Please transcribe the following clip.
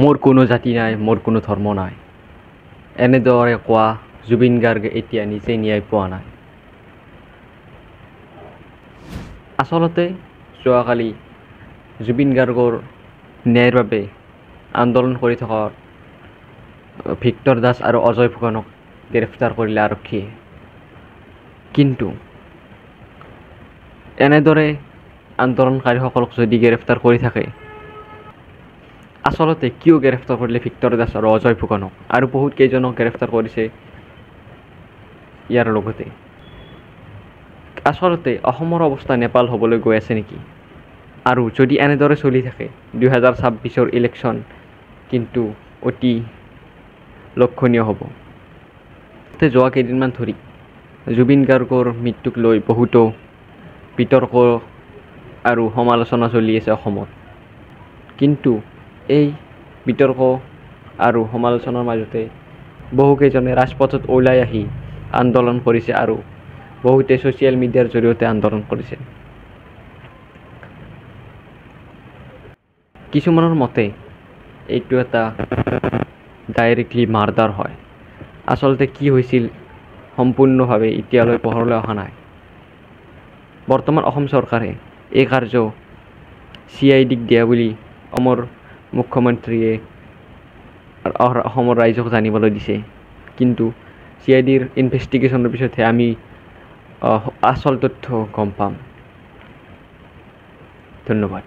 মোৰ কোনো জাতি নাই, মোৰ কোনো ধৰ্ম নাই, এনেদৰে কোৱা জুবিন গাৰ্গে এতিয়া নিজে ন্যায় পোৱা নাই। আচলতে যোৱাকালি জুবিন গাৰ্গৰ ন্যায়ৰ বাবে আন্দোলন কৰি থকা ভিক্টৰ দাস আৰু অজয় ফুকনক গ্ৰেপ্তাৰ কৰিলে আৰক্ষীয়ে। কিন্তু এনেদৰে আন্দোলনকাৰীসকলক যদি গ্ৰেপ্তাৰ কৰি থাকে, আচলতে কিয় গ্ৰেপ্তাৰ কৰিলে ভিক্টৰ দাস আৰু অজয় ফুকনক, আৰু বহুত কেইজনক গ্ৰেপ্তাৰ কৰিছে ইয়াৰ লগতে? আচলতে অসমৰ অৱস্থা নেপাল হ'বলৈ গৈ আছে নেকি? আৰু যদি এনেদৰে চলি থাকে 2026 ইলেকশ্যন কিন্তু অতি লক্ষণীয় হ'ব। যোৱা কেইদিনমান ধৰি জুবিন গাৰ্গৰ মৃত্যুক লৈ বহুতো বিতৰ্ক আৰু সমালোচনা চলি আছে অসমত। কিন্তু এই বিতৰ্ক আৰু সমালোচনাৰ মাজতে বহুকেইজনে ৰাজপথত ওলাই আহি আন্দোলন কৰিছে আৰু বহুতে ছ'চিয়েল মিডিয়াৰ জৰিয়তে আন্দোলন কৰিছে। কিছুমানৰ মতে এইটো এটা ডাইৰেক্টলি মাৰ্ডাৰ হয়। আচলতে কি হৈছিল সম্পূৰ্ণভাৱে এতিয়ালৈ পোহৰলৈ অহা নাই। বৰ্তমান অসম চৰকাৰে এই কাৰ্য CIDক দিয়া বুলি অসমৰ মুখ্যমন্ত্ৰীয়ে অসমৰ ৰাইজক জানিবলৈ দিছে। কিন্তু CIDৰ ইনভেষ্টিগেশ্যনৰ পিছতহে আমি আচল তথ্য গম পাম। ধন্যবাদ।